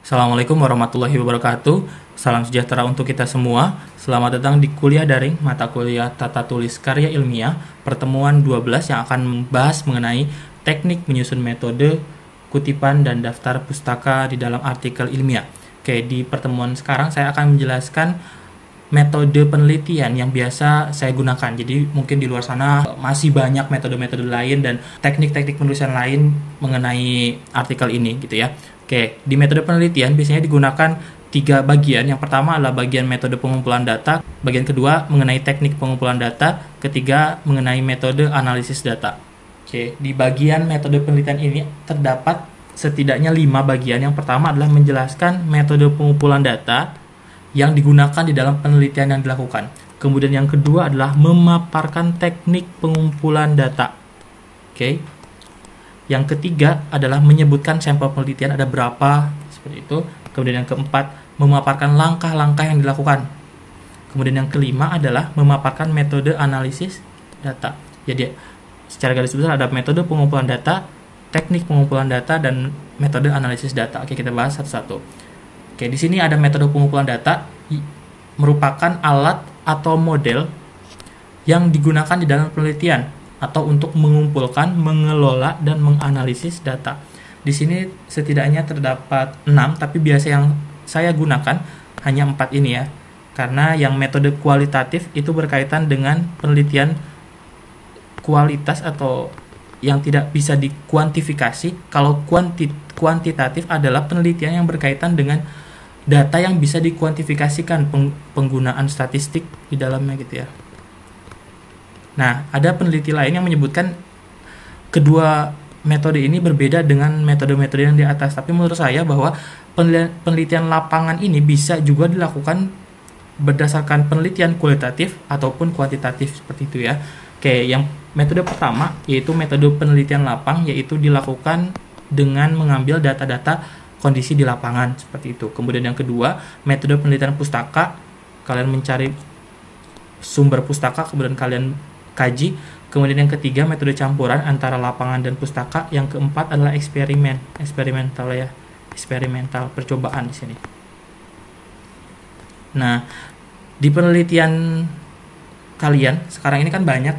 Assalamualaikum warahmatullahi wabarakatuh. Salam sejahtera untuk kita semua. Selamat datang di kuliah daring mata kuliah Tata Tulis Karya Ilmiah pertemuan 12 yang akan membahas mengenai teknik menyusun metode, kutipan, dan daftar pustaka di dalam artikel ilmiah. Oke, di pertemuan sekarang saya akan menjelaskan metode penelitian yang biasa saya gunakan. Jadi mungkin di luar sana masih banyak metode-metode lain dan teknik-teknik penulisan lain mengenai artikel ini gitu ya. Oke, di metode penelitian biasanya digunakan 3 bagian. Yang pertama adalah bagian metode pengumpulan data, bagian kedua mengenai teknik pengumpulan data, ketiga mengenai metode analisis data. Oke, di bagian metode penelitian ini terdapat setidaknya 5 bagian. Yang pertama adalah menjelaskan metode pengumpulan data yang digunakan di dalam penelitian yang dilakukan. Kemudian yang kedua adalah memaparkan teknik pengumpulan data. Oke. Yang ketiga adalah menyebutkan sampel penelitian ada berapa, seperti itu. Kemudian yang keempat, memaparkan langkah-langkah yang dilakukan. Kemudian yang kelima adalah memaparkan metode analisis data. Jadi secara garis besar ada metode pengumpulan data, teknik pengumpulan data, dan metode analisis data. Oke, kita bahas satu-satu. Oke, di sini ada metode pengumpulan data, merupakan alat atau model yang digunakan di dalam penelitian atau untuk mengumpulkan, mengelola, dan menganalisis data. Di sini setidaknya terdapat 6, tapi biasa yang saya gunakan hanya 4 ini ya. Karena yang metode kualitatif itu berkaitan dengan penelitian kualitas atau yang tidak bisa dikuantifikasi. Kalau kuantitatif adalah penelitian yang berkaitan dengan data yang bisa dikuantifikasikan, penggunaan statistik di dalamnya gitu ya. Nah, ada peneliti lain yang menyebutkan kedua metode ini berbeda dengan metode-metode yang di atas. Tapi menurut saya bahwa penelitian lapangan ini bisa juga dilakukan berdasarkan penelitian kualitatif ataupun kuantitatif seperti itu ya. Oke, yang metode pertama yaitu metode penelitian lapang, yaitu dilakukan dengan mengambil data-data kondisi di lapangan seperti itu. Kemudian yang kedua, metode penelitian pustaka, kalian mencari sumber pustaka kemudian kalian kaji. Kemudian yang ketiga, metode campuran antara lapangan dan pustaka. Yang keempat adalah eksperimental ya, eksperimental, percobaan di sini. Nah, di penelitian kalian sekarang ini kan banyak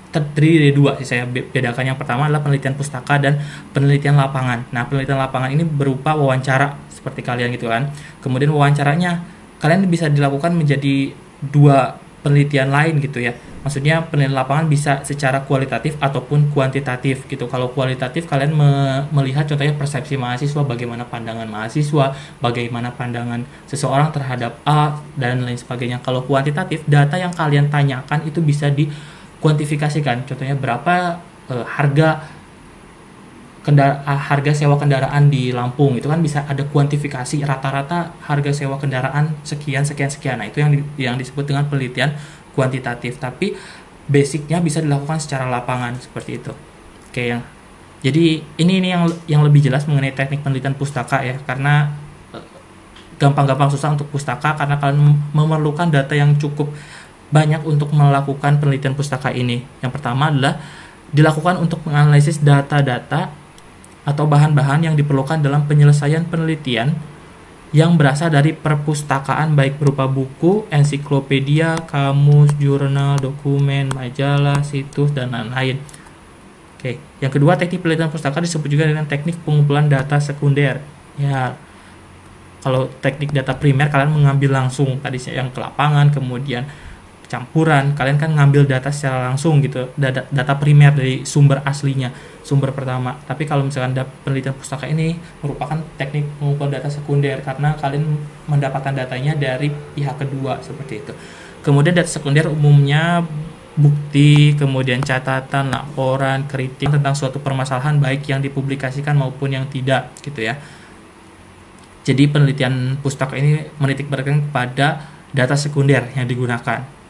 terdiri dari 2 sih saya bedakan. Yang pertama adalah penelitian pustaka dan penelitian lapangan. Nah, penelitian lapangan ini berupa wawancara seperti kalian gitu kan. Kemudian wawancaranya kalian bisa dilakukan menjadi 2 penelitian lain gitu ya. Maksudnya penelitian lapangan bisa secara kualitatif ataupun kuantitatif gitu. Kalau kualitatif kalian melihat contohnya persepsi mahasiswa, bagaimana pandangan mahasiswa, bagaimana pandangan seseorang terhadap A dan lain sebagainya. Kalau kuantitatif, data yang kalian tanyakan itu bisa dikuantifikasikan. Contohnya berapa harga sewa kendaraan di Lampung, itu kan bisa ada kuantifikasi rata-rata harga sewa kendaraan sekian. Nah, itu yang disebut dengan penelitian kuantitatif, tapi basicnya bisa dilakukan secara lapangan seperti itu. Oke, jadi ini yang lebih jelas mengenai teknik penelitian pustaka ya, karena gampang-gampang susah untuk pustaka karena kalian memerlukan data yang cukup banyak untuk melakukan penelitian pustaka ini. Yang pertama adalah dilakukan untuk menganalisis data-data atau bahan-bahan yang diperlukan dalam penyelesaian penelitian yang berasal dari perpustakaan, baik berupa buku, ensiklopedia, kamus, jurnal, dokumen, majalah, situs, dan lain-lain. Oke, yang kedua, teknik penelitian pustaka disebut juga dengan teknik pengumpulan data sekunder. Ya, kalau teknik data primer kalian mengambil langsung tadi yang ke lapangan, kemudian campuran, kalian kan ngambil data secara langsung gitu, data primer dari sumber aslinya, sumber pertama. Tapi kalau misalkan penelitian pustaka ini merupakan teknik pengumpulan data sekunder karena kalian mendapatkan datanya dari pihak kedua seperti itu. Kemudian data sekunder umumnya bukti, kemudian catatan, laporan, kritik tentang suatu permasalahan baik yang dipublikasikan maupun yang tidak gitu ya. Jadi penelitian pustaka ini menitik beratkan kepada data sekunder yang digunakan.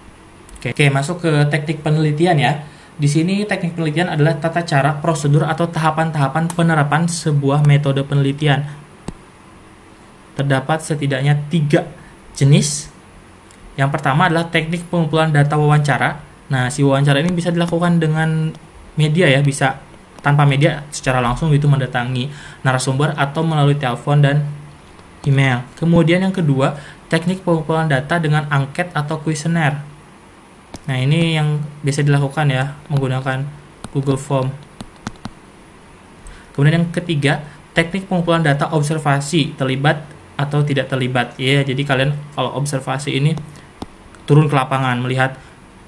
Oke, masuk ke teknik penelitian ya. Di sini teknik penelitian adalah tata cara, prosedur, atau tahapan-tahapan penerapan sebuah metode penelitian. Terdapat setidaknya 3 jenis. Yang pertama adalah teknik pengumpulan data wawancara. Nah, si wawancara ini bisa dilakukan dengan media ya, bisa tanpa media secara langsung itu mendatangi narasumber atau melalui telepon dan email. Kemudian yang kedua, teknik pengumpulan data dengan angket atau kuesioner. Nah, ini yang biasa dilakukan ya, menggunakan Google Form. Kemudian yang ketiga, teknik pengumpulan data observasi, terlibat atau tidak terlibat. Ya, jadi kalian kalau observasi ini turun ke lapangan, melihat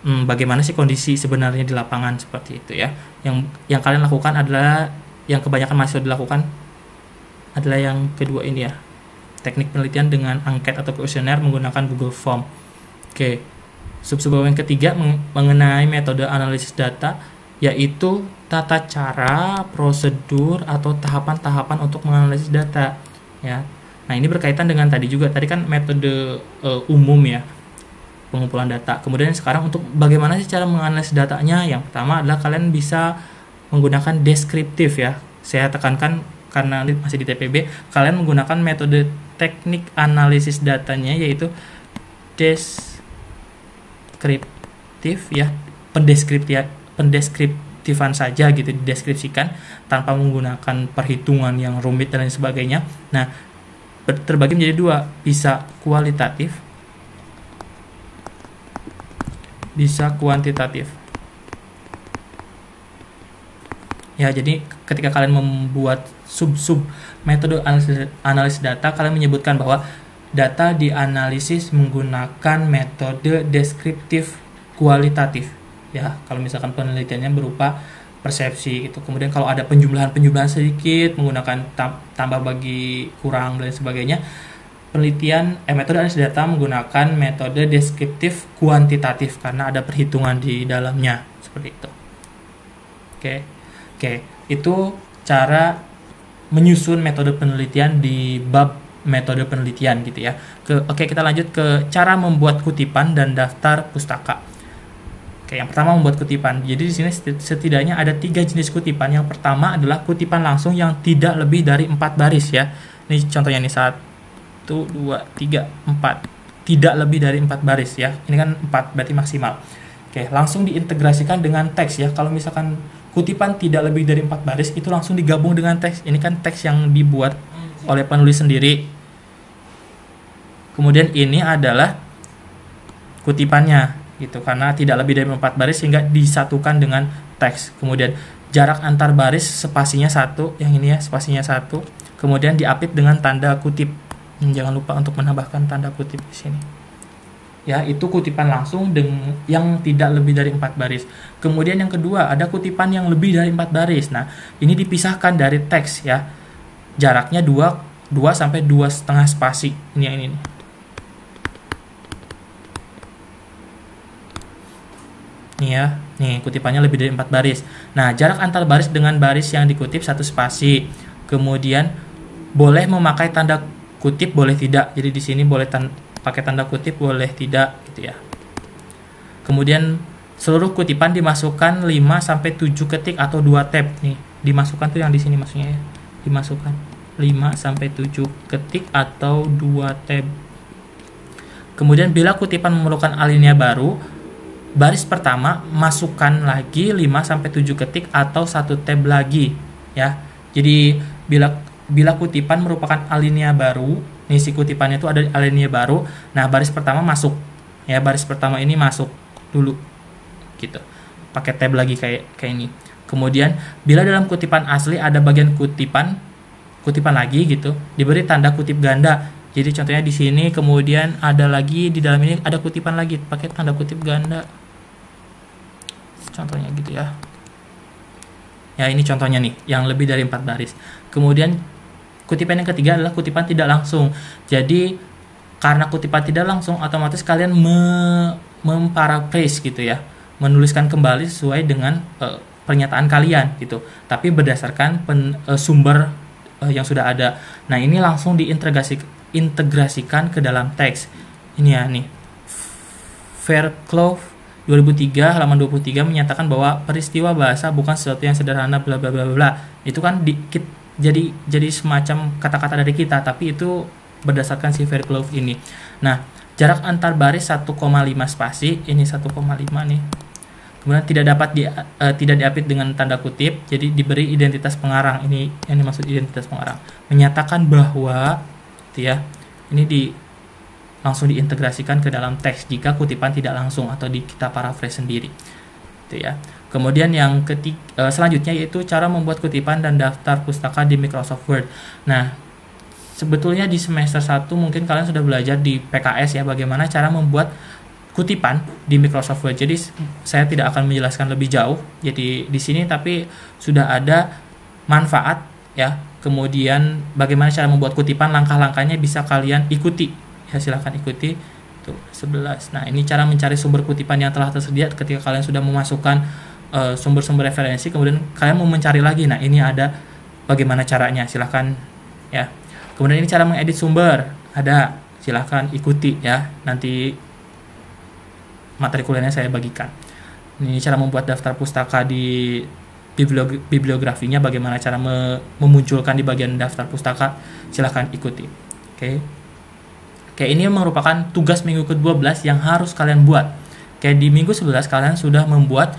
bagaimana sih kondisi sebenarnya di lapangan, seperti itu ya. Yang kalian lakukan adalah, yang kebanyakan mahasiswa dilakukan adalah yang kedua ini ya. Teknik penelitian dengan angket atau kuesioner menggunakan Google Form. Oke. Sub-sub yang ketiga mengenai metode analisis data, yaitu tata cara, prosedur atau tahapan-tahapan untuk menganalisis data ya. Nah, ini berkaitan dengan tadi juga. Tadi kan metode umum ya, pengumpulan data. Kemudian sekarang untuk bagaimana sih cara menganalisis datanya? Yang pertama adalah kalian bisa menggunakan deskriptif ya. Saya tekankan karena masih di TPB, kalian menggunakan metode teknik analisis datanya, yaitu deskriptif ya, pendeskriptifan saja gitu, dideskripsikan tanpa menggunakan perhitungan yang rumit dan lain sebagainya. Nah, terbagi menjadi dua, bisa kualitatif, bisa kuantitatif. Ya, jadi ketika kalian membuat sub-sub metode analisis data, kalian menyebutkan bahwa data dianalisis menggunakan metode deskriptif kualitatif. Ya, kalau misalkan penelitiannya berupa persepsi itu. Kemudian kalau ada penjumlahan sedikit menggunakan tambah bagi kurang dan sebagainya, metode analisis data menggunakan metode deskriptif kuantitatif karena ada perhitungan di dalamnya, seperti itu. Oke, itu cara menyusun metode penelitian di bab metode penelitian gitu ya. Oke, kita lanjut ke cara membuat kutipan dan daftar pustaka. Oke, yang pertama membuat kutipan. Jadi di sini setidaknya ada 3 jenis kutipan. Yang pertama adalah kutipan langsung yang tidak lebih dari 4 baris ya. Ini contohnya nih, 1, 2, 3, 4. Tidak lebih dari 4 baris ya. Ini kan 4 berarti maksimal. Oke, langsung diintegrasikan dengan teks ya. Kalau misalkan kutipan tidak lebih dari 4 baris, itu langsung digabung dengan teks. Ini kan teks yang dibuat oleh penulis sendiri. Kemudian ini adalah kutipannya gitu, karena tidak lebih dari 4 baris sehingga disatukan dengan teks. Kemudian jarak antar baris spasinya 1, yang ini ya, spasinya 1. Kemudian diapit dengan tanda kutip. Jangan lupa untuk menambahkan tanda kutip di sini. Ya, itu kutipan langsung yang tidak lebih dari 4 baris. Kemudian yang kedua, ada kutipan yang lebih dari 4 baris. Nah, ini dipisahkan dari teks ya. Jaraknya 2 sampai 2,5 spasi. Ini yang ini nih. Nih ya, nih kutipannya lebih dari 4 baris. Nah, jarak antar baris dengan baris yang dikutip 1 spasi. Kemudian boleh memakai tanda kutip, boleh tidak. Jadi di sini boleh pakai tanda kutip, boleh tidak gitu ya. Kemudian seluruh kutipan dimasukkan 5 sampai 7 ketik atau 2 tab nih. Dimasukkan tuh yang di sini maksudnya ya. Dimasukkan 5 sampai 7 ketik atau 2 tab. Kemudian bila kutipan memerlukan alinea baru, baris pertama masukkan lagi 5 sampai 7 ketik atau 1 tab lagi ya. Jadi bila kutipan merupakan alinea baru, nih si kutipannya itu ada alinea baru. Nah, baris pertama masuk ya, baris pertama ini masuk dulu gitu. Pakai tab lagi kayak ini. Kemudian bila dalam kutipan asli ada bagian kutipan lagi gitu, diberi tanda kutip ganda. Jadi contohnya di sini, kemudian ada lagi di dalam ini ada kutipan lagi pakai tanda kutip ganda. Contohnya gitu ya. Ya, ini contohnya nih yang lebih dari 4 baris. Kemudian kutipan yang ketiga adalah kutipan tidak langsung. Jadi karena kutipan tidak langsung, otomatis kalian memparaphrase gitu ya, menuliskan kembali sesuai dengan pernyataan kalian gitu, tapi berdasarkan sumber yang sudah ada. Nah, ini langsung diintegrasikan ke dalam teks. Ini ya nih, Fairclough 2003 halaman 23 menyatakan bahwa peristiwa bahasa bukan sesuatu yang sederhana bla bla bla bla. Itu kan dikit jadi semacam kata-kata dari kita, tapi itu berdasarkan si Fairclough ini. Nah, jarak antar baris 1,5 spasi, ini 1,5 nih. Kemudian tidak diapit dengan tanda kutip, jadi diberi identitas pengarang. Ini yang dimaksud identitas pengarang. Menyatakan bahwa gitu ya. Ini langsung diintegrasikan ke dalam teks jika kutipan tidak langsung atau kita paraphrase sendiri. Gitu ya. Kemudian yang selanjutnya yaitu cara membuat kutipan dan daftar pustaka di Microsoft Word. Nah, sebetulnya di semester 1 mungkin kalian sudah belajar di PKS ya bagaimana cara membuat kutipan di Microsoft Word. Jadi saya tidak akan menjelaskan lebih jauh jadi di sini, tapi sudah ada manfaat ya. Kemudian bagaimana cara membuat kutipan, langkah-langkahnya bisa kalian ikuti. Ya, silahkan ikuti tuh 11. Nah, ini cara mencari sumber kutipan yang telah tersedia ketika kalian sudah memasukkan sumber-sumber referensi, kemudian kalian mau mencari lagi. Nah, ini ada bagaimana caranya, silahkan ya. Kemudian ini cara mengedit sumber, ada, silahkan ikuti ya. Nanti materi kuliahnya saya bagikan. Ini cara membuat daftar pustaka di bibliografinya, bagaimana cara memunculkan di bagian daftar pustaka, silahkan ikuti. Oke, ini merupakan tugas minggu ke-12 yang harus kalian buat. Kayak di minggu 11 kalian sudah membuat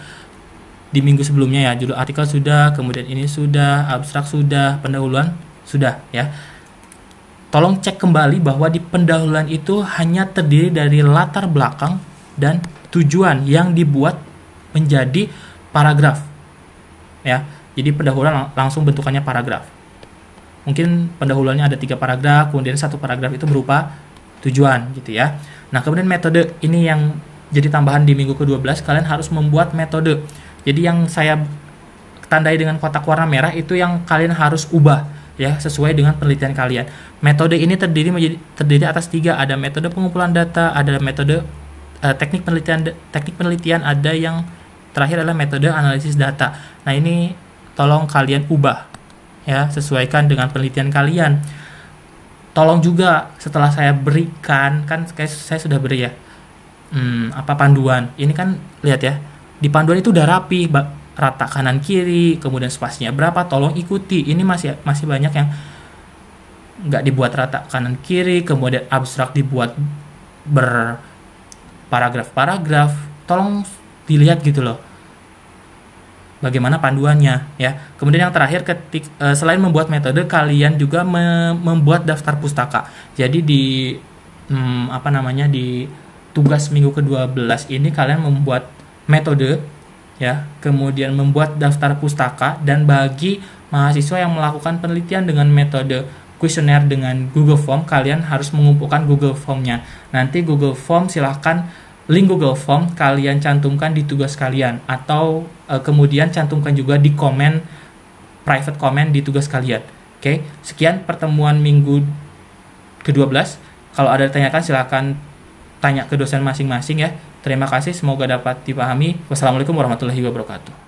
di minggu sebelumnya ya, judul artikel sudah, kemudian ini sudah, abstrak sudah, pendahuluan sudah ya. Tolong cek kembali bahwa di pendahuluan itu hanya terdiri dari latar belakang dan tujuan yang dibuat menjadi paragraf. Ya. Jadi pendahuluan langsung bentukannya paragraf. Mungkin pendahuluannya ada 3 paragraf, kemudian 1 paragraf itu berupa tujuan gitu ya. Nah, kemudian metode ini yang jadi tambahan di minggu ke-12, kalian harus membuat metode. Jadi yang saya tandai dengan kotak warna merah itu yang kalian harus ubah ya sesuai dengan penelitian kalian. Metode ini terdiri atas 3, ada metode pengumpulan data, ada metode teknik penelitian, ada yang terakhir adalah metode analisis data. Nah, ini tolong kalian ubah ya, sesuaikan dengan penelitian kalian. Tolong juga setelah saya berikan, kan saya sudah beri ya panduan. Ini kan lihat ya, di panduan itu udah rapi, rata kanan kiri, kemudian spasinya berapa, tolong ikuti. Ini masih banyak yang nggak dibuat rata kanan kiri, kemudian abstrak dibuat berparagraf-paragraf. Tolong dilihat gitu loh bagaimana panduannya ya. Kemudian yang terakhir, selain membuat metode, kalian juga membuat daftar pustaka. Jadi di di tugas minggu ke-12 ini kalian membuat metode ya, kemudian membuat daftar pustaka, dan bagi mahasiswa yang melakukan penelitian dengan metode kuesioner dengan Google Form, kalian harus mengumpulkan Google Form-nya. Nanti Google Form silahkan link Google Form kalian cantumkan di tugas kalian, atau kemudian cantumkan juga di private comment di tugas kalian. Oke, sekian pertemuan minggu ke-12. Kalau ada tanyakan silakan tanya ke dosen masing-masing ya. Terima kasih, semoga dapat dipahami. Wassalamualaikum warahmatullahi wabarakatuh.